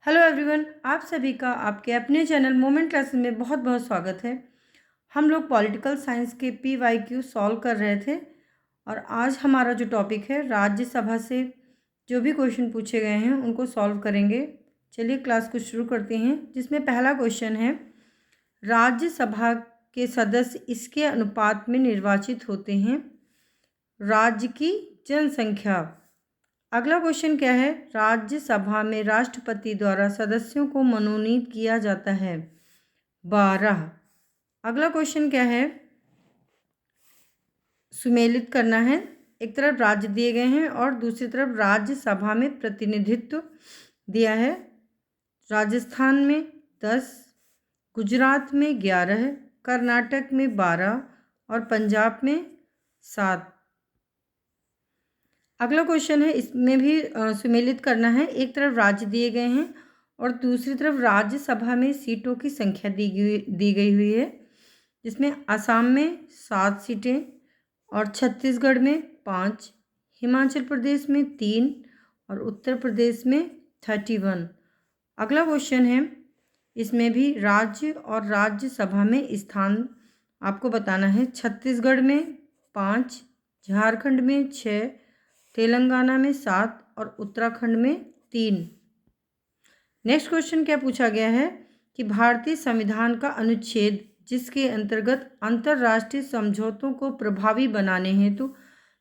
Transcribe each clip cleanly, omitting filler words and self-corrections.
Hello everyone, आप सभी का आपके अपने चैनल मोमेंट क्लासेस में बहुत बहुत स्वागत है। हम लोग पॉलिटिकल साइंस के PYQ सॉल्व कर रहे थे और आज हमारा जो टॉपिक है राज्यसभा से जो भी क्वेश्चन पूछे गए हैं उनको सॉल्व करेंगे। चलिए क्लास को शुरू करते हैं, जिसमें पहला क्वेश्चन है राज्यसभा के सदस्य इसके अनुपात में निर्वाचित होते हैं। राज्य की जनसंख्या। अगला क्वेश्चन क्या है? राज्यसभा में राष्ट्रपति द्वारा सदस्यों को मनोनीत किया जाता है 12। अगला क्वेश्चन क्या है? सुमेलित करना है। एक तरफ राज्य दिए गए हैं और दूसरी तरफ राज्यसभा में प्रतिनिधित्व दिया है। राजस्थान में 10, गुजरात में 11, कर्नाटक में 12 और पंजाब में 7। अगला क्वेश्चन है, इसमें भी सुमेलित करना है। एक तरफ राज्य दिए गए हैं और दूसरी तरफ राज्यसभा में सीटों की संख्या दी गई हुई है, जिसमें असम में 7 सीटें और छत्तीसगढ़ में 5, हिमाचल प्रदेश में 3 और उत्तर प्रदेश में 31। अगला क्वेश्चन है, इसमें भी राज्य और राज्यसभा में स्थान आपको बताना है। छत्तीसगढ़ में 5, झारखंड में 6, तेलंगाना में 7 और उत्तराखंड में 3। नेक्स्ट क्वेश्चन क्या पूछा गया है कि भारतीय संविधान का अनुच्छेद जिसके अंतर्गत अंतर्राष्ट्रीय समझौतों को प्रभावी बनाने हेतु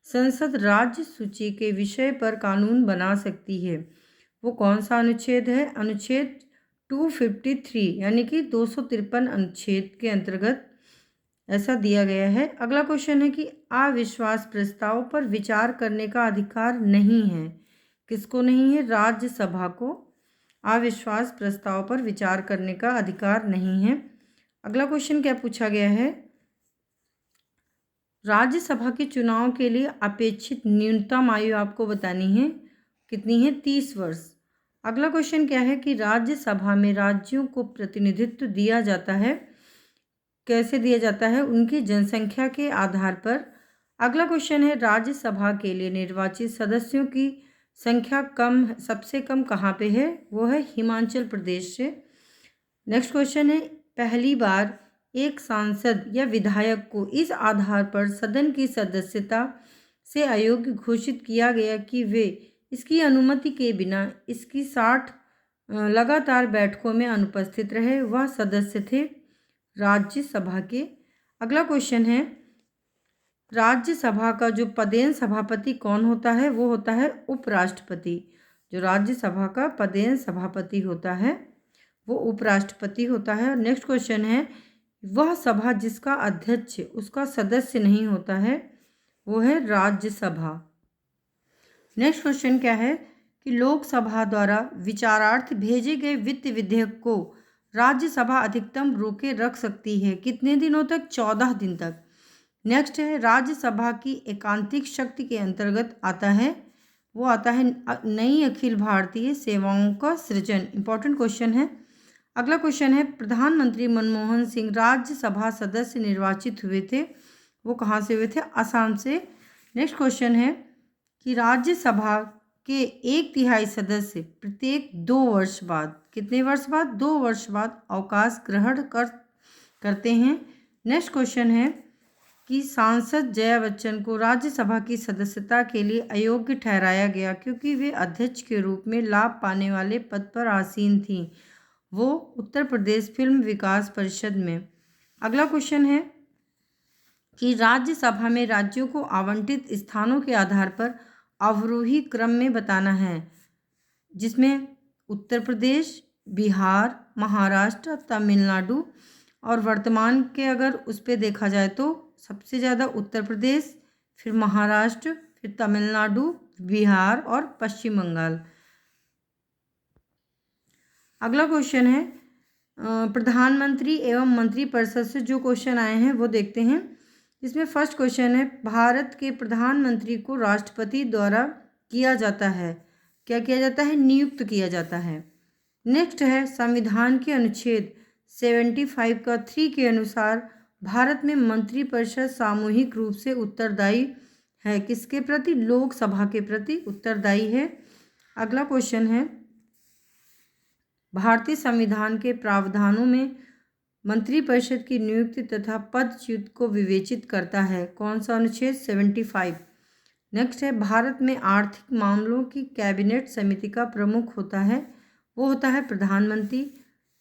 संसद राज्य सूची के विषय पर कानून बना सकती है, वो कौन सा अनुच्छेद है? अनुच्छेद 253 यानी कि 253 अनुच्छेद के अंतर्गत ऐसा दिया गया है। अगला क्वेश्चन है कि अविश्वास प्रस्ताव पर विचार करने का अधिकार नहीं है। किसको नहीं है? राज्यसभा को अविश्वास प्रस्ताव पर विचार करने का अधिकार नहीं है। अगला क्वेश्चन क्या पूछा गया है? राज्यसभा के चुनाव के लिए अपेक्षित न्यूनतम आयु आपको बतानी है। कितनी है? 30 वर्ष। अगला क्वेश्चन क्या है कि राज्यसभा में राज्यों को प्रतिनिधित्व दिया जाता है। कैसे दिया जाता है? उनकी जनसंख्या के आधार पर। अगला क्वेश्चन है, राज्यसभा के लिए निर्वाचित सदस्यों की संख्या सबसे कम कहाँ पे है? वो है हिमाचल प्रदेश से। नेक्स्ट क्वेश्चन है, पहली बार एक सांसद या विधायक को इस आधार पर सदन की सदस्यता से अयोग्य घोषित किया गया कि वे इसकी अनुमति के बिना इसकी 60 लगातार बैठकों में अनुपस्थित रहे। वह सदस्य थे राज्यसभा के। अगला क्वेश्चन है, राज्यसभा का जो पदेन सभापति कौन होता है? वो होता है उपराष्ट्रपति। जो राज्यसभा का पदेन सभापति होता है वो उपराष्ट्रपति होता है। नेक्स्ट क्वेश्चन है, वह सभा जिसका अध्यक्ष उसका सदस्य नहीं होता है, वो है राज्यसभा। नेक्स्ट क्वेश्चन क्या है कि लोकसभा द्वारा विचारार्थ भेजे गए वित्त विधेयक को राज्यसभा अधिकतम रोके रख सकती है। कितने दिनों तक? 14 दिन तक। नेक्स्ट है, राज्यसभा की एकांतिक शक्ति के अंतर्गत आता है, वो आता है नई अखिल भारतीय सेवाओं का सृजन। इंपॉर्टेंट क्वेश्चन है। अगला क्वेश्चन है, प्रधानमंत्री मनमोहन सिंह राज्यसभा सदस्य निर्वाचित हुए थे, वो कहाँ से हुए थे? असम से। नेक्स्ट क्वेश्चन है कि राज्यसभा के 1/3 सदस्य प्रत्येक 2 वर्ष बाद, कितने वर्ष बाद? 2 वर्ष बाद अवकाश ग्रहण करते हैं। नेक्स्ट क्वेश्चन है कि सांसद जया बच्चन को राज्यसभा की सदस्यता के लिए अयोग्य ठहराया गया क्योंकि वे अध्यक्ष के रूप में लाभ पाने वाले पद पर आसीन थीं, वो उत्तर प्रदेश फिल्म विकास परिषद में। अगला क्वेश्चन है कि राज्यसभा में राज्यों को आवंटित स्थानों के आधार पर अवरोही क्रम में बताना है, जिसमें उत्तर प्रदेश, बिहार, महाराष्ट्र, तमिलनाडु और वर्तमान के अगर उस पर देखा जाए तो सबसे ज़्यादा उत्तर प्रदेश, फिर महाराष्ट्र, फिर तमिलनाडु, बिहार और पश्चिम बंगाल। अगला क्वेश्चन है, प्रधानमंत्री एवं मंत्रिपरिषद से जो क्वेश्चन आए हैं वो देखते हैं। इसमें फर्स्ट क्वेश्चन है, भारत के प्रधानमंत्री को राष्ट्रपति द्वारा किया जाता है। क्या किया जाता है? नियुक्त किया जाता है। नेक्स्ट है, संविधान के अनुच्छेद 75 का 3 के अनुसार भारत में मंत्रिपरिषद सामूहिक रूप से उत्तरदायी है। किसके प्रति? लोकसभा के प्रति उत्तरदायी है। अगला क्वेश्चन है, भारतीय संविधान के प्रावधानों में मंत्रिपरिषद की नियुक्ति तथा पदच्युत को विवेचित करता है? कौन सा अनुच्छेद? 75। नेक्स्ट है, भारत में आर्थिक मामलों की कैबिनेट समिति का प्रमुख होता है, वो होता है प्रधानमंत्री।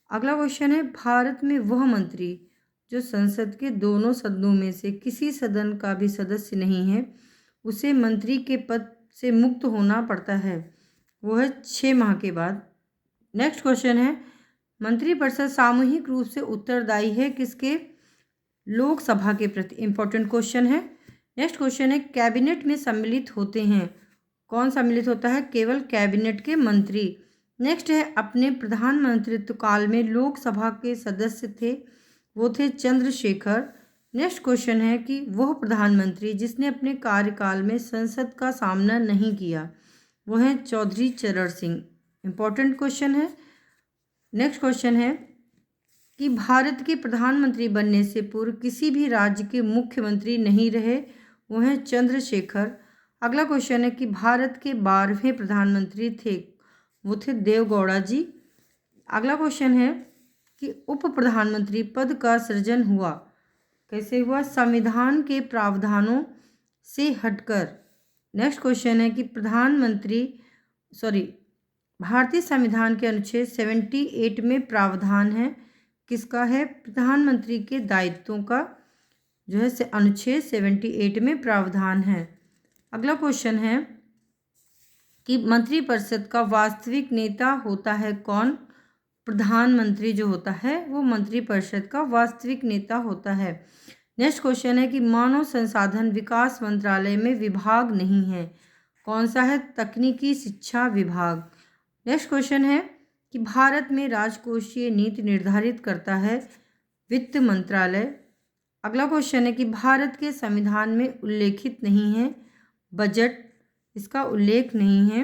अगला क्वेश्चन है, भारत में वह मंत्री जो संसद के दोनों सदनों में से किसी सदन का भी सदस्य नहीं है, उसे मंत्री के पद से मुक्त होना पड़ता है, वो है 6 माह के बाद। नेक्स्ट क्वेश्चन है, मंत्रिपरिषद सामूहिक रूप से उत्तरदायी है किसके? लोकसभा के प्रति। इंपॉर्टेंट क्वेश्चन है। नेक्स्ट क्वेश्चन है, कैबिनेट में सम्मिलित होते हैं, कौन सम्मिलित होता है? केवल कैबिनेट के मंत्री। नेक्स्ट है, अपने प्रधानमंत्रित्व काल में लोकसभा के सदस्य थे, वो थे चंद्रशेखर। नेक्स्ट क्वेश्चन है कि वह प्रधानमंत्री जिसने अपने कार्यकाल में संसद का सामना नहीं किया, वो है चौधरी चरण सिंह। इंपॉर्टेंट क्वेश्चन है। नेक्स्ट क्वेश्चन है कि भारत के प्रधानमंत्री बनने से पूर्व किसी भी राज्य के मुख्यमंत्री नहीं रहे, वो हैं चंद्रशेखर। अगला क्वेश्चन है कि भारत के 12वें प्रधानमंत्री थे, वो थे देवगौड़ा जी। अगला क्वेश्चन है कि उप प्रधानमंत्री पद का सृजन हुआ, कैसे हुआ? संविधान के प्रावधानों से हटकर। नेक्स्ट क्वेश्चन है कि भारतीय संविधान के अनुच्छेद 78 में प्रावधान है, किसका है? प्रधानमंत्री के दायित्वों का जो है अनुच्छेद 78 में प्रावधान है। अगला क्वेश्चन है कि मंत्रिपरिषद का वास्तविक नेता होता है कौन? प्रधानमंत्री जो होता है वो मंत्रिपरिषद का वास्तविक नेता होता है। नेक्स्ट क्वेश्चन है कि मानव संसाधन विकास मंत्रालय में विभाग नहीं है, कौन सा है? तकनीकी शिक्षा विभाग। नेक्स्ट क्वेश्चन है कि भारत में राजकोषीय नीति निर्धारित करता है वित्त मंत्रालय। अगला क्वेश्चन है कि भारत के संविधान में उल्लेखित नहीं है बजट, इसका उल्लेख नहीं है।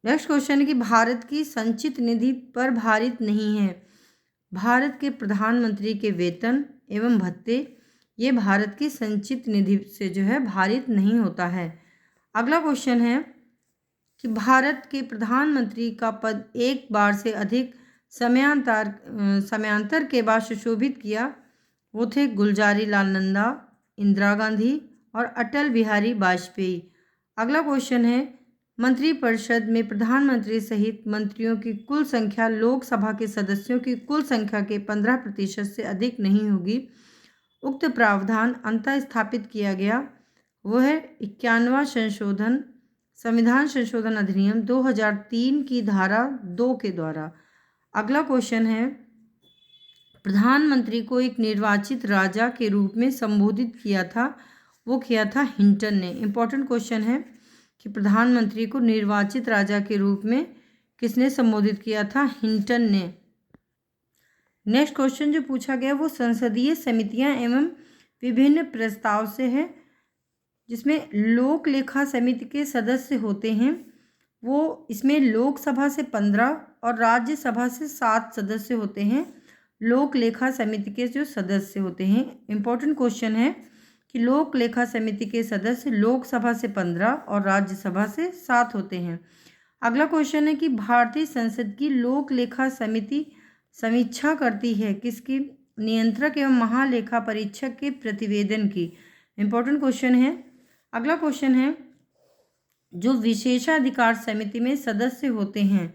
नेक्स्ट क्वेश्चन है कि भारत की संचित निधि पर भारित नहीं है भारत के प्रधानमंत्री के वेतन एवं भत्ते, ये भारत की संचित निधि से जो है भारित नहीं होता है। अगला क्वेश्चन है कि भारत के प्रधानमंत्री का पद एक बार से अधिक समयांतर के बाद सुशोभित किया, वो थे गुलजारी लाल नंदा, इंदिरा गांधी और अटल बिहारी वाजपेयी। अगला क्वेश्चन है, मंत्रिपरिषद में प्रधानमंत्री सहित मंत्रियों की कुल संख्या लोकसभा के सदस्यों की कुल संख्या के 15% से अधिक नहीं होगी। उक्त प्रावधान अंततः स्थापित किया गया, वो है 51वां संशोधन संविधान संशोधन अधिनियम 2003 की धारा 2 के द्वारा। अगला क्वेश्चन है, प्रधानमंत्री को एक निर्वाचित राजा के रूप में संबोधित किया था, वो किया था हिंटन ने। इंपॉर्टेंट क्वेश्चन है कि प्रधानमंत्री को निर्वाचित राजा के रूप में किसने संबोधित किया था? हिंटन ने। नेक्स्ट क्वेश्चन जो पूछा गया वो संसदीय समितियां एवं विभिन्न प्रस्ताव से है, जिसमें लोक लेखा समिति के सदस्य होते हैं, वो इसमें लोकसभा से 15 और राज्यसभा से 7 सदस्य होते हैं। लोक लेखा समिति के जो सदस्य होते हैं, इंपॉर्टेंट क्वेश्चन है कि लोक लेखा समिति के सदस्य लोकसभा से 15 और राज्यसभा से 7 होते हैं। अगला क्वेश्चन है कि भारतीय संसद की लोक लेखा समिति समीक्षा करती है किसकी? नियंत्रक एवं महालेखा परीक्षक के प्रतिवेदन की। इंपॉर्टेंट क्वेश्चन है। अगला क्वेश्चन है, जो विशेषाधिकार समिति में सदस्य होते हैं,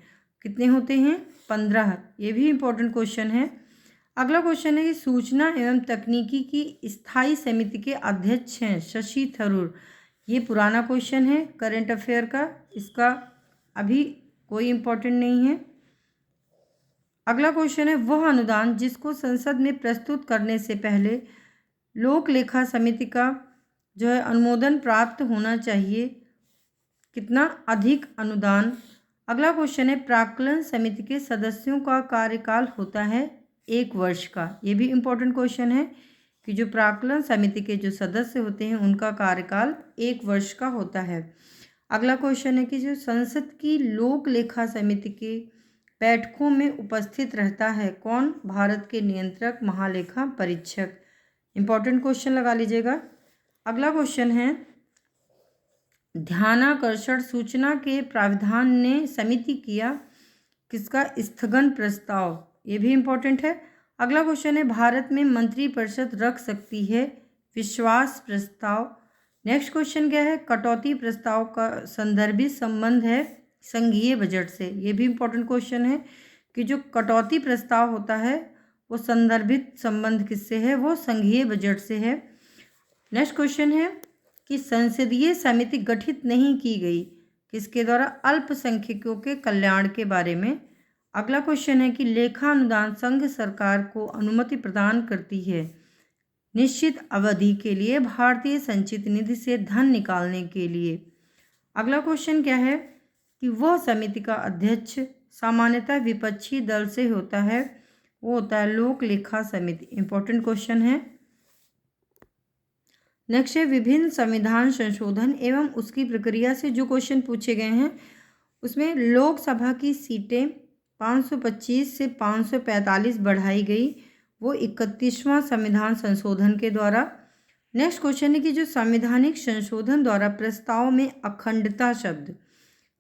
कितने होते हैं? 15। ये भी इंपॉर्टेंट क्वेश्चन है। अगला क्वेश्चन है कि सूचना एवं तकनीकी की स्थायी समिति के अध्यक्ष हैं शशि थरूर। ये पुराना क्वेश्चन है करंट अफेयर का, इसका अभी कोई इम्पोर्टेंट नहीं है। अगला क्वेश्चन है, वह अनुदान जिसको संसद में प्रस्तुत करने से पहले लोक लेखा समिति का जो है अनुमोदन प्राप्त होना चाहिए, कितना? अधिक अनुदान। अगला क्वेश्चन है, प्राक्कलन समिति के सदस्यों का कार्यकाल होता है 1 वर्ष का। ये भी इम्पोर्टेंट क्वेश्चन है कि जो प्राक्कलन समिति के जो सदस्य होते हैं उनका कार्यकाल 1 वर्ष का होता है। अगला क्वेश्चन है कि जो संसद की लोक लेखा समिति के बैठकों में उपस्थित रहता है कौन? भारत के नियंत्रक महालेखा परीक्षक। इंपॉर्टेंट क्वेश्चन लगा लीजिएगा। अगला क्वेश्चन है, ध्यानाकर्षण सूचना के प्राविधान ने समिति किया, किसका स्थगन प्रस्ताव, ये भी इम्पोर्टेंट है। अगला क्वेश्चन है भारत में मंत्रिपरिषद रख सकती है विश्वास प्रस्ताव। नेक्स्ट क्वेश्चन क्या है, कटौती प्रस्ताव का संदर्भित संबंध है संघीय बजट से। ये भी इम्पोर्टेंट क्वेश्चन है कि जो कटौती प्रस्ताव होता है वो संदर्भित संबंध किससे है, वो संघीय बजट से है। नेक्स्ट क्वेश्चन है कि संसदीय समिति गठित नहीं की गई किसके द्वारा, अल्पसंख्यकों के कल्याण के बारे में। अगला क्वेश्चन है कि लेखा अनुदान संघ सरकार को अनुमति प्रदान करती है निश्चित अवधि के लिए भारतीय संचित निधि से धन निकालने के लिए। अगला क्वेश्चन क्या है कि वह समिति का अध्यक्ष सामान्यतः विपक्षी दल से होता है, वो होता है लोक लेखा समिति। इंपॉर्टेंट क्वेश्चन है। नेक्स्ट है विभिन्न संविधान संशोधन एवं उसकी प्रक्रिया से जो क्वेश्चन पूछे गए हैं उसमें लोकसभा की सीटें 525 से 545 बढ़ाई गई, वो 31वां संविधान संशोधन के द्वारा। नेक्स्ट क्वेश्चन है कि जो संवैधानिक संशोधन द्वारा प्रस्ताव में अखंडता शब्द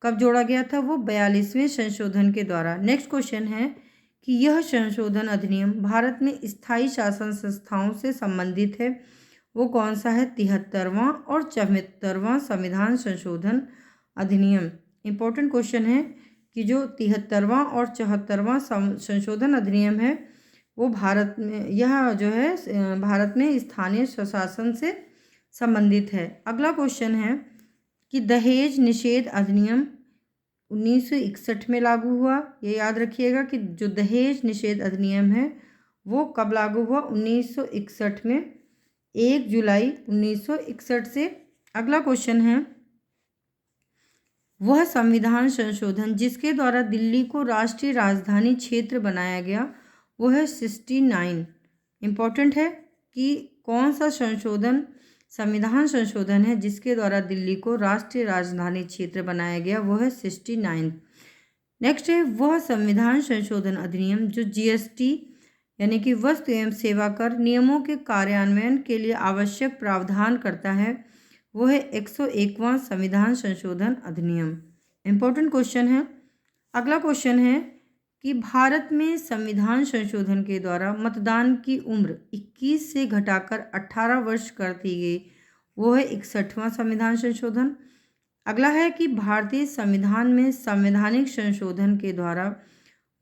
कब जोड़ा गया था, वो 42वें संशोधन के द्वारा। नेक्स्ट क्वेश्चन है कि यह संशोधन अधिनियम भारत में स्थायी शासन संस्थाओं से संबंधित है, वो कौन सा है, 73वां और 74वां संविधान संशोधन अधिनियम। इंपॉर्टेंट क्वेश्चन है कि जो 73वां और 74वां संशोधन अधिनियम है वो भारत में, यह जो है भारत में स्थानीय स्वशासन से संबंधित है। अगला क्वेश्चन है कि दहेज निषेध अधिनियम 1961 में लागू हुआ। ये याद रखिएगा कि जो दहेज निषेध अधिनियम है वो कब लागू हुआ, 1961 में, 1 जुलाई 1961 से। अगला क्वेश्चन है वह संविधान संशोधन जिसके द्वारा दिल्ली को राष्ट्रीय राजधानी क्षेत्र बनाया गया, वो है 69। इम्पॉर्टेंट है कि कौन सा संविधान संशोधन है जिसके द्वारा दिल्ली को राष्ट्रीय राजधानी क्षेत्र बनाया गया, वो है 69। नेक्स्ट है वह संविधान संशोधन अधिनियम जो जीएसटी यानी कि वस्तु एवं सेवा कर नियमों के कार्यान्वयन के लिए आवश्यक प्रावधान करता है, वो है 101वां संविधान संशोधन अधिनियम। इम्पोर्टेंट क्वेश्चन है। अगला क्वेश्चन है कि भारत में संविधान संशोधन के द्वारा मतदान की उम्र 21 से घटाकर 18 वर्ष कर दी गई, वो है 61वां संविधान संशोधन। अगला है कि भारतीय संविधान में संवैधानिक संशोधन के द्वारा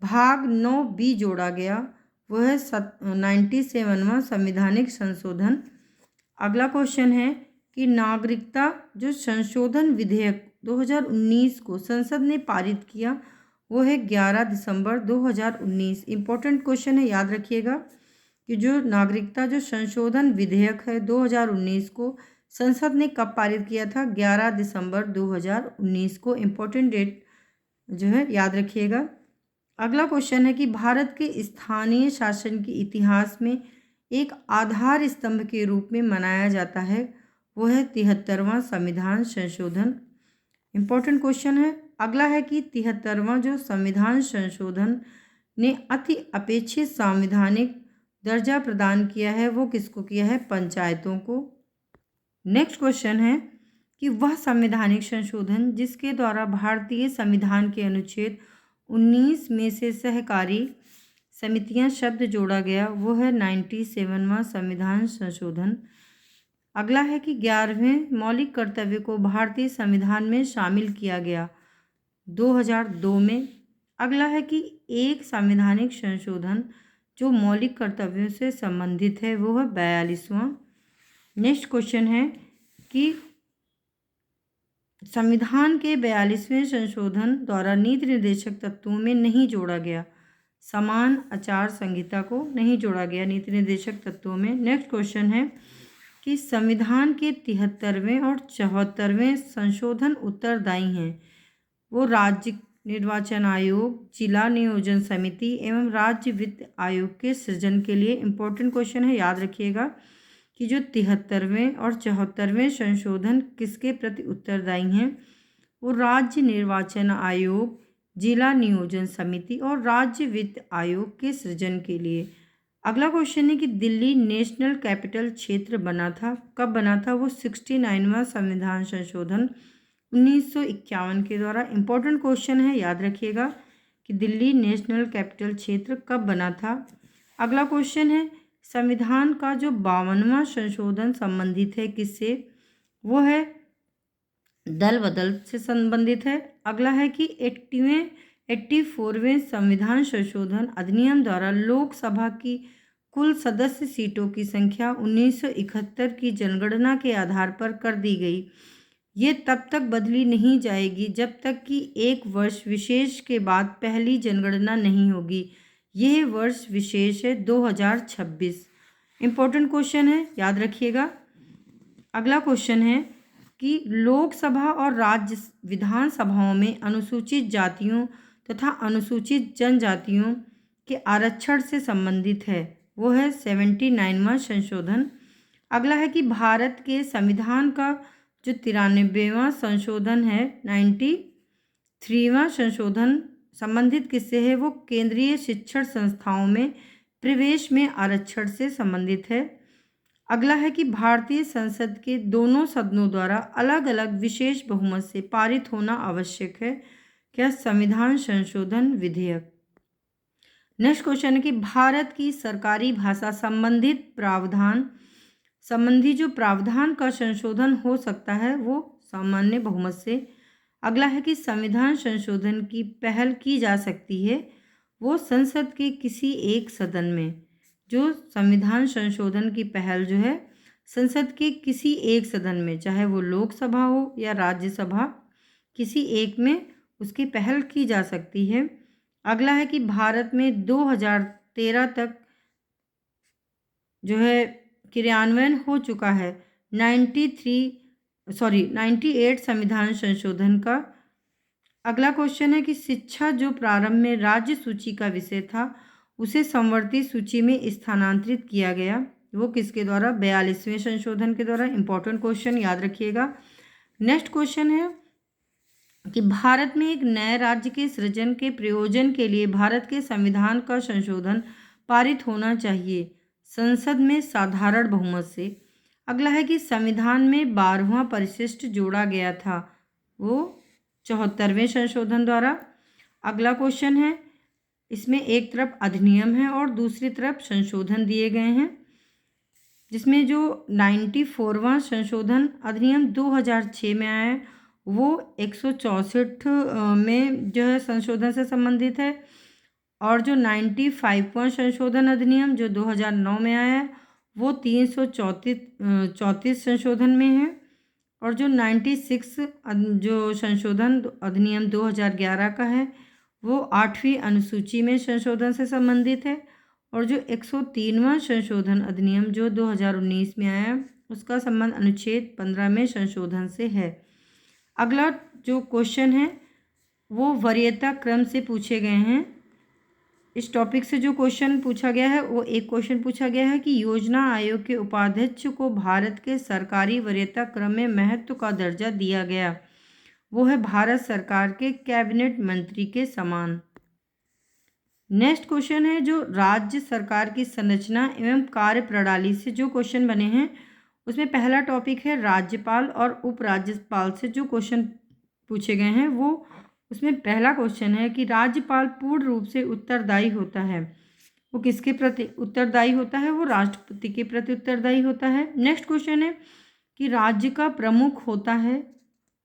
भाग 9B जोड़ा गया, वो है 97वां संवैधानिक संशोधन। अगला क्वेश्चन है कि नागरिकता जो संशोधन विधेयक 2019 को संसद ने पारित किया, वो है 11 दिसंबर 2019। इम्पोर्टेंट क्वेश्चन है, याद रखिएगा कि जो नागरिकता जो संशोधन विधेयक है 2019 को संसद ने कब पारित किया था, 11 दिसंबर 2019 को। इम्पोर्टेंट डेट जो है याद रखिएगा। अगला क्वेश्चन है कि भारत के स्थानीय शासन के इतिहास में एक आधार स्तंभ के रूप में मनाया जाता है, वो है 73वां संविधान संशोधन। इम्पोर्टेंट क्वेश्चन है। अगला है कि 73वां जो संविधान संशोधन ने अति अपेक्षित संवैधानिक दर्जा प्रदान किया है, वो किसको किया है, पंचायतों को। नेक्स्ट क्वेश्चन है कि वह संवैधानिक संशोधन जिसके द्वारा भारतीय संविधान के अनुच्छेद 19 में से सहकारी समितियां शब्द जोड़ा गया, वो है 97वां संविधान संशोधन। अगला है कि 11वें मौलिक कर्तव्य को भारतीय संविधान में शामिल किया गया 2002 में। अगला है कि एक संवैधानिक संशोधन जो मौलिक कर्तव्यों से संबंधित है, वो है 42वां। नेक्स्ट क्वेश्चन है कि संविधान के 42वें संशोधन द्वारा नीति निर्देशक तत्वों में नहीं जोड़ा गया, समान आचार संहिता को नहीं जोड़ा गया नीति निर्देशक तत्वों में। नेक्स्ट क्वेश्चन है कि संविधान के 73वें और 74वें संशोधन उत्तरदायी हैं, वो राज्य निर्वाचन आयोग, जिला नियोजन समिति एवं राज्य वित्त आयोग के सृजन के लिए। इम्पोर्टेंट क्वेश्चन है, याद रखिएगा कि जो 73वें और 74वें संशोधन किसके प्रति उत्तरदायी हैं, वो राज्य निर्वाचन आयोग, जिला नियोजन समिति और राज्य वित्त आयोग के सृजन के लिए। अगला क्वेश्चन है कि दिल्ली नेशनल कैपिटल क्षेत्र बना था, कब बना था, वो 69वां संविधान संशोधन 1951 के द्वारा। इम्पोर्टेंट क्वेश्चन है, याद रखिएगा कि दिल्ली नेशनल कैपिटल क्षेत्र कब बना था। अगला क्वेश्चन है संविधान का जो 52वां संशोधन संबंधित है किससे, वो है दल बदल से संबंधित है। अगला है कि 84वें संविधान संशोधन अधिनियम द्वारा लोकसभा की कुल सदस्य सीटों की संख्या 1971 की जनगणना के आधार पर कर दी गई। ये तब तक बदली नहीं जाएगी जब तक कि एक वर्ष विशेष के बाद पहली जनगणना नहीं होगी। यह वर्ष विशेष है 2026। इम्पोर्टेंट क्वेश्चन है, याद रखिएगा। अगला क्वेश्चन है कि लोकसभा और राज्य विधानसभाओं में अनुसूचित जातियों तथा अनुसूचित जनजातियों के आरक्षण से संबंधित है, वो है 79वां संशोधन। अगला है कि भारत के संविधान का जो 93वां संशोधन है 93वां संशोधन संबंधित किससे है, वो केंद्रीय शिक्षण संस्थाओं में प्रवेश में आरक्षण से संबंधित है। अगला है कि भारतीय संसद के दोनों सदनों द्वारा अलग अलग विशेष बहुमत से पारित होना आवश्यक है, क्या संविधान संशोधन विधेयक। नेक्स्ट क्वेश्चन है कि भारत की सरकारी भाषा संबंधित प्रावधान संबंधी जो प्रावधान का संशोधन हो सकता है वो सामान्य बहुमत से। अगला है कि संविधान संशोधन की पहल की जा सकती है वो संसद के किसी एक सदन में। जो संविधान संशोधन की पहल जो है संसद के किसी एक सदन में, चाहे वो लोकसभा हो या राज्यसभा, किसी एक में उसकी पहल की जा सकती है। अगला है कि भारत में 2013 तक जो है क्रियान्वयन हो चुका है 98 संविधान संशोधन का। अगला क्वेश्चन है कि शिक्षा जो प्रारंभ में राज्य सूची का विषय था उसे संवर्ती सूची में स्थानांतरित किया गया, वो किसके द्वारा, 42वें संशोधन के द्वारा। इंपॉर्टेंट क्वेश्चन, याद रखिएगा। नेक्स्ट क्वेश्चन है कि भारत में एक नए राज्य के सृजन के प्रयोजन के लिए भारत के संविधान का संशोधन पारित होना चाहिए संसद में साधारण बहुमत से। अगला है कि संविधान में 12वां परिशिष्ट जोड़ा गया था, वो 74वें संशोधन द्वारा। अगला क्वेश्चन है, इसमें एक तरफ अधिनियम है और दूसरी तरफ संशोधन दिए गए हैं, जिसमें जो 94वां संशोधन अधिनियम 2006 में आया है वो 164 में जो है संशोधन से संबंधित है, और जो 95वां संशोधन अधिनियम जो 2009 में आया है वो 334 संशोधन में है, और जो 96 जो संशोधन अधिनियम 2011 का है वो 8वीं अनुसूची में संशोधन से संबंधित है, और जो 103वां संशोधन अधिनियम जो 2019 में आया उसका संबंध अनुच्छेद 15 में संशोधन से है। अगला जो क्वेश्चन है वो वरीयता क्रम से पूछे गए हैं। इस टॉपिक से जो क्वेश्चन पूछा गया है वो एक क्वेश्चन पूछा गया है कि योजना आयोग के उपाध्यक्ष को भारत के सरकारी वरीयता क्रम में महत्व का दर्जा दिया गया, वो है भारत सरकार के कैबिनेट मंत्री के समान। नेक्स्ट क्वेश्चन है जो राज्य सरकार की संरचना एवं कार्य प्रणाली से जो क्वेश्चन बने हैं उसमें पहला टॉपिक है राज्यपाल और उपराज्यपाल से जो क्वेश्चन पूछे गए हैं वो उसमें पहला क्वेश्चन है कि राज्यपाल पूर्ण रूप से उत्तरदायी होता है, वो किसके प्रति उत्तरदायी होता है, वो राष्ट्रपति के प्रति उत्तरदायी होता है। नेक्स्ट क्वेश्चन है कि राज्य का प्रमुख होता है,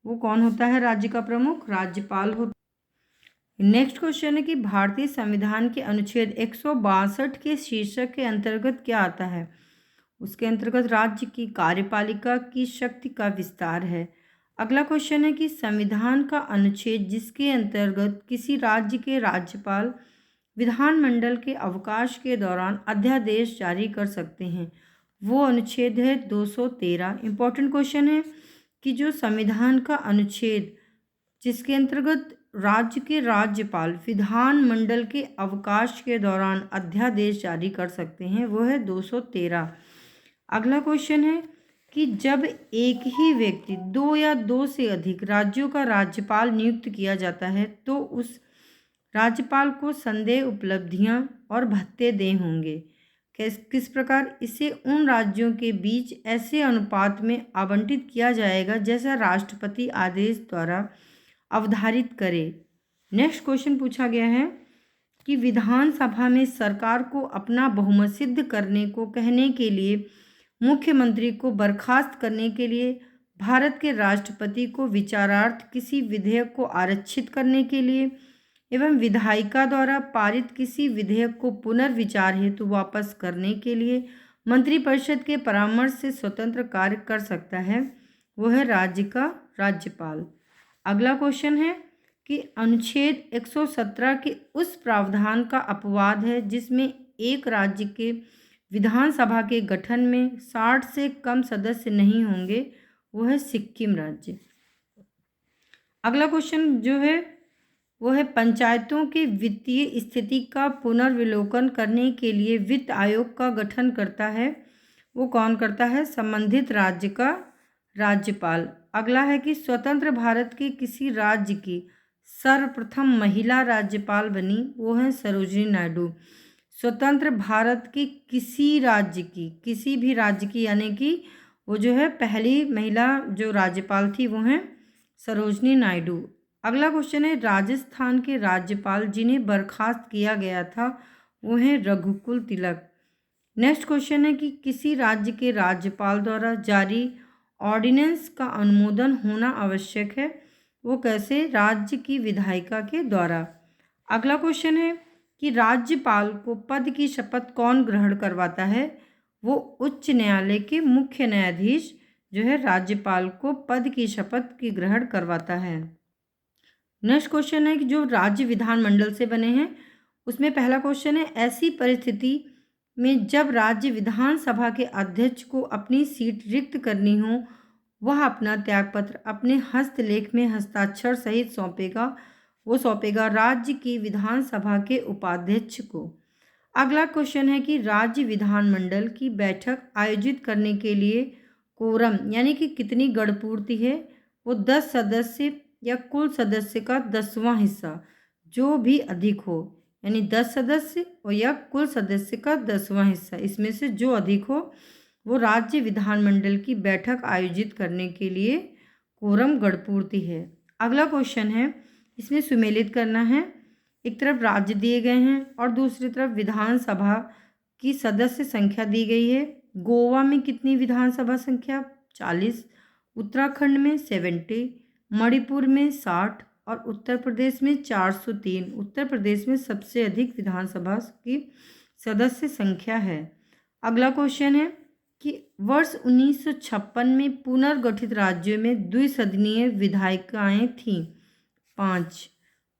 वो कौन होता है राज्य का प्रमुख, राज्यपाल होता है। नेक्स्ट क्वेश्चन है कि भारतीय संविधान के अनुच्छेद 162 के शीर्षक के अंतर्गत क्या आता है, उसके अंतर्गत राज्य की कार्यपालिका की शक्ति का विस्तार है। अगला क्वेश्चन है कि संविधान का अनुच्छेद जिसके अंतर्गत किसी राज्य के राज्यपाल विधानमंडल के अवकाश के दौरान अध्यादेश जारी कर सकते हैं, वो अनुच्छेद है 213। इंपॉर्टेंट क्वेश्चन है कि जो संविधान का अनुच्छेद जिसके अंतर्गत राज्य के राज्यपाल विधानमंडल के अवकाश के दौरान अध्यादेश जारी कर सकते हैं वो है 213। अगला क्वेश्चन है कि जब एक ही व्यक्ति 2 या 2 से अधिक राज्यों का राज्यपाल नियुक्त किया जाता है तो उस राज्यपाल को संदेह उपलब्धियां और भत्ते दें होंगे। किस प्रकार, इसे उन राज्यों के बीच ऐसे अनुपात में आवंटित किया जाएगा जैसा राष्ट्रपति आदेश द्वारा अवधारित करे। नेक्स्ट क्वेश्चन पूछा गया है कि विधानसभा में सरकार को अपना बहुमत सिद्ध करने को कहने के लिए, मुख्यमंत्री को बर्खास्त करने के लिए, भारत के राष्ट्रपति को विचारार्थ किसी विधेयक को आरक्षित करने के लिए एवं विधायिका द्वारा पारित किसी विधेयक को पुनर्विचार हेतु वापस करने के लिए मंत्रिपरिषद के परामर्श से स्वतंत्र कार्य कर सकता है, वो है राज्य का राज्यपाल। अगला क्वेश्चन है कि अनुच्छेद 117 के उस प्रावधान का अपवाद है जिसमें एक राज्य के विधानसभा के गठन में 60 से कम सदस्य नहीं होंगे, वो है सिक्किम राज्य। अगला क्वेश्चन जो है वो है पंचायतों के वित्तीय स्थिति का पुनर्विलोकन करने के लिए वित्त आयोग का गठन करता है, वो कौन करता है? संबंधित राज्य का राज्यपाल। अगला है कि स्वतंत्र भारत के किसी राज्य की सर्वप्रथम महिला राज्यपाल बनी, वो है सरोजिनी नायडू। स्वतंत्र भारत के किसी राज्य की, किसी भी राज्य की, यानी कि वो जो है पहली महिला जो राज्यपाल थी वो हैं सरोजिनी नायडू। अगला क्वेश्चन है राजस्थान के राज्यपाल जिन्हें बर्खास्त किया गया था वो हैं रघुकुल तिलक। नेक्स्ट क्वेश्चन है कि किसी राज्य के राज्यपाल द्वारा जारी ऑर्डिनेंस का अनुमोदन होना आवश्यक है, वो कैसे? राज्य की विधायिका के द्वारा। अगला क्वेश्चन है कि राज्यपाल को पद की शपथ कौन ग्रहण करवाता है? वो उच्च न्यायालय के मुख्य न्यायाधीश जो है राज्यपाल को पद की शपथ की ग्रहण करवाता है। नेक्स्ट क्वेश्चन है कि जो राज्य विधानमंडल से बने हैं उसमें पहला क्वेश्चन है ऐसी परिस्थिति में जब राज्य विधानसभा के अध्यक्ष को अपनी सीट रिक्त करनी हो, वह अपना त्यागपत्र अपने हस्तलेख में हस्ताक्षर सहित सौंपेगा, वो सौंपेगा राज्य की विधानसभा के उपाध्यक्ष को। अगला क्वेश्चन है कि राज्य विधानमंडल की बैठक आयोजित करने के लिए कोरम यानी कि कितनी गणपूर्ति है? वो 10 सदस्य या कुल सदस्य का 10वां हिस्सा जो भी अधिक हो, यानी 10 सदस्य और या कुल सदस्य का 10वां हिस्सा, इसमें से जो अधिक हो वो राज्य विधानमंडल की बैठक आयोजित करने के लिए कोरम गणपूर्ति है। अगला क्वेश्चन है इसमें सुमेलित करना है, एक तरफ राज्य दिए गए हैं और दूसरी तरफ विधानसभा की सदस्य संख्या दी गई है। गोवा में कितनी विधानसभा संख्या? 40, उत्तराखंड में 70, मणिपुर में 60 और उत्तर प्रदेश में 403। उत्तर प्रदेश में सबसे अधिक विधानसभा की सदस्य संख्या है। अगला क्वेश्चन है कि वर्ष 1956 में पुनर्गठित राज्यों में द्विसदनीय विधायिकाएं थीं, 5।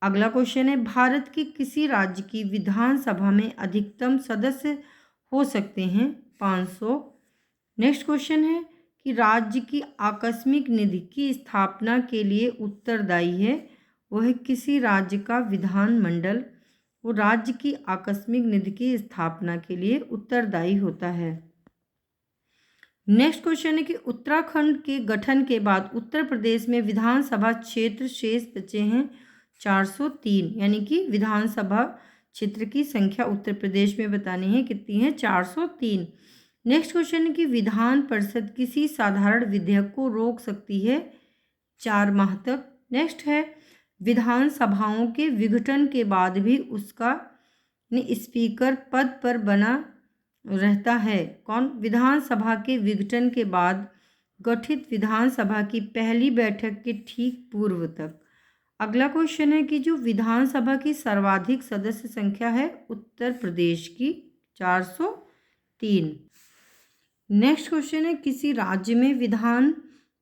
अगला क्वेश्चन है भारत के किसी राज्य की विधानसभा में अधिकतम सदस्य हो सकते हैं? 500। नेक्स्ट क्वेश्चन है कि राज्य की आकस्मिक निधि की स्थापना के लिए उत्तरदायी है, वो है किसी राज्य का विधानमंडल, वो राज्य की आकस्मिक निधि की स्थापना के लिए उत्तरदायी होता है। नेक्स्ट क्वेश्चन है कि उत्तराखंड के गठन के बाद उत्तर प्रदेश में विधानसभा क्षेत्र शेष बचे हैं 403, यानी कि विधानसभा क्षेत्र की संख्या उत्तर प्रदेश में बतानी है कितनी है? 403। नेक्स्ट क्वेश्चन है कि विधान परिषद किसी साधारण विधेयक को रोक सकती है 4 माह तक। नेक्स्ट है विधानसभाओं के विघटन के बाद भी उसका स्पीकर पद पर बना रहता है, कौन? विधानसभा के विघटन के बाद गठित विधानसभा की पहली बैठक के ठीक पूर्व तक। अगला क्वेश्चन है कि जो विधानसभा की सर्वाधिक सदस्य संख्या है उत्तर प्रदेश की 403। नेक्स्ट क्वेश्चन है किसी राज्य में विधान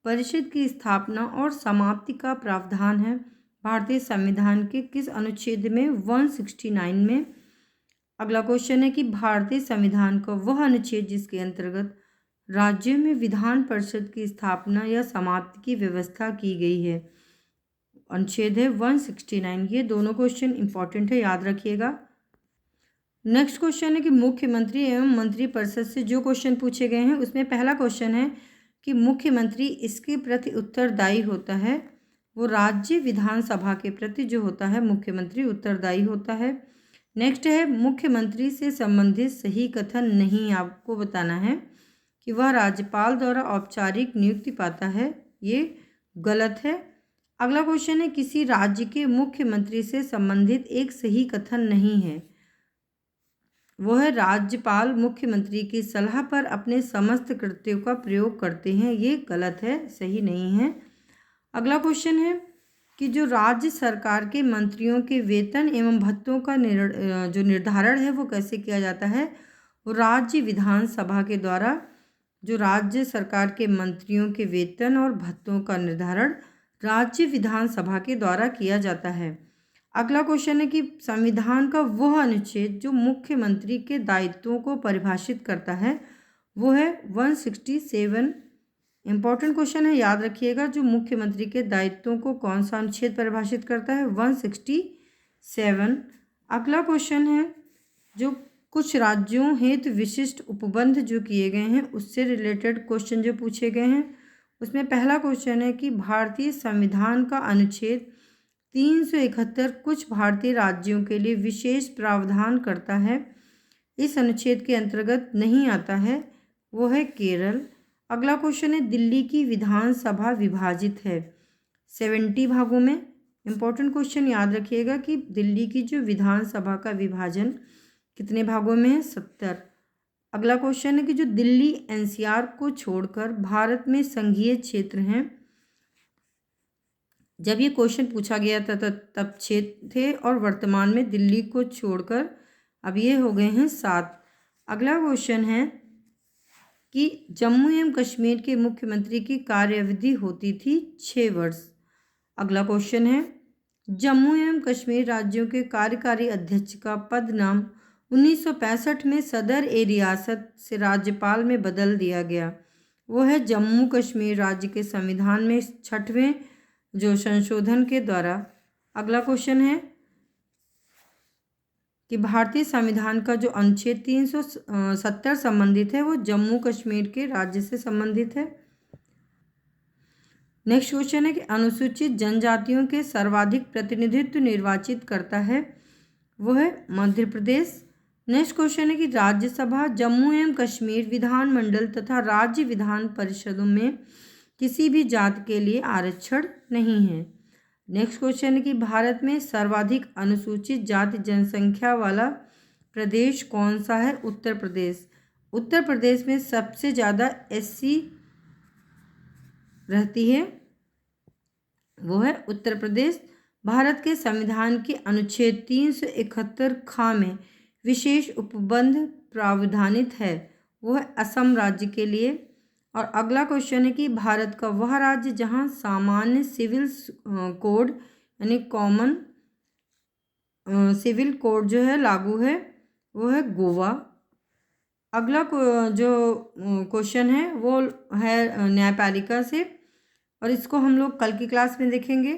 परिषद की स्थापना और समाप्ति का प्रावधान है भारतीय संविधान के किस अनुच्छेद में? 169 में। अगला क्वेश्चन है कि भारतीय संविधान का वह अनुच्छेद जिसके अंतर्गत राज्यों में विधान परिषद की स्थापना या समाप्ति की व्यवस्था की गई है, अनुच्छेद है 169। ये दोनों क्वेश्चन इंपॉर्टेंट है, याद रखिएगा। नेक्स्ट क्वेश्चन है कि मुख्यमंत्री एवं मंत्रिपरिषद से जो क्वेश्चन पूछे गए हैं उसमें पहला क्वेश्चन है कि मुख्यमंत्री इसके प्रति उत्तरदायी होता है, वो राज्य विधानसभा के प्रति जो होता है मुख्यमंत्री उत्तरदायी होता है। नेक्स्ट है मुख्यमंत्री से संबंधित सही कथन नहीं, आपको बताना है कि वह राज्यपाल द्वारा औपचारिक नियुक्ति पाता है, ये गलत है। अगला क्वेश्चन है, किसी राज्य के मुख्यमंत्री से संबंधित एक सही कथन नहीं है। वो है, राज्यपाल मुख्यमंत्री की सलाह पर अपने समस्त कृत्यों का प्रयोग करते हैं। ये गलत है, सही नहीं है। अगला क्वेश्चन है कि जो राज्य सरकार के मंत्रियों के वेतन एवं भत्तों का जो निर्धारण है वो कैसे किया जाता है। वो राज्य विधानसभा के द्वारा जो राज्य सरकार के मंत्रियों के वेतन और भत्तों का निर्धारण राज्य विधानसभा के द्वारा किया जाता है। अगला क्वेश्चन है कि संविधान का वह अनुच्छेद जो मुख्यमंत्री के दायित्वों को परिभाषित करता है वो है 167। इंपॉर्टेंट क्वेश्चन है, याद रखिएगा। जो मुख्यमंत्री के दायित्वों को कौन सा अनुच्छेद परिभाषित करता है, 167। अगला क्वेश्चन है, जो कुछ राज्यों हेतु विशिष्ट उपबंध जो किए गए हैं उससे रिलेटेड क्वेश्चन जो पूछे गए हैं, उसमें पहला क्वेश्चन है कि भारतीय संविधान का अनुच्छेद 371 कुछ भारतीय राज्यों के लिए विशेष प्रावधान करता है, इस अनुच्छेद के अंतर्गत नहीं आता है, वो है केरल। अगला क्वेश्चन है, दिल्ली की विधानसभा विभाजित है 70 भागों में। इंपॉर्टेंट क्वेश्चन, याद रखिएगा कि दिल्ली की जो विधानसभा का विभाजन कितने भागों में है, 70। अगला क्वेश्चन है कि जो दिल्ली एनसीआर को छोड़कर भारत में संघीय क्षेत्र हैं, जब ये क्वेश्चन पूछा गया था तब 6 थे और वर्तमान में दिल्ली को छोड़कर अब ये हो गए हैं 7। अगला क्वेश्चन है कि जम्मू एवं कश्मीर के मुख्यमंत्री की कार्यावधि होती थी 6 वर्ष। अगला क्वेश्चन है, जम्मू एवं कश्मीर राज्यों के कार्यकारी अध्यक्ष का पद नाम 1965 में सदर ए रियासत से राज्यपाल में बदल दिया गया, वो है जम्मू कश्मीर राज्य के संविधान में 6वें जो संशोधन के द्वारा। अगला क्वेश्चन है कि भारतीय संविधान का जो अनुच्छेद 370 संबंधित है वो जम्मू कश्मीर के राज्य से संबंधित है। नेक्स्ट क्वेश्चन है कि अनुसूचित जनजातियों के सर्वाधिक प्रतिनिधित्व निर्वाचित करता है, वो है मध्य प्रदेश। नेक्स्ट क्वेश्चन है कि राज्यसभा, जम्मू एवं कश्मीर विधानमंडल तथा राज्य विधान परिषदों में किसी भी जाति के लिए आरक्षण नहीं है। नेक्स्ट क्वेश्चन है कि भारत में सर्वाधिक अनुसूचित जाति जनसंख्या वाला प्रदेश कौन सा है, उत्तर प्रदेश। उत्तर प्रदेश में सबसे ज़्यादा एससी रहती है, वो है उत्तर प्रदेश। भारत के संविधान के अनुच्छेद 371 खा में विशेष उपबंध प्रावधानित है, वो है असम राज्य के लिए। और अगला क्वेश्चन है कि भारत का वह राज्य जहां सामान्य सिविल कोड यानी कॉमन सिविल कोड जो है लागू है, वो है गोवा। अगला जो क्वेश्चन है वो है न्यायपालिका से, और इसको हम लोग कल की क्लास में देखेंगे।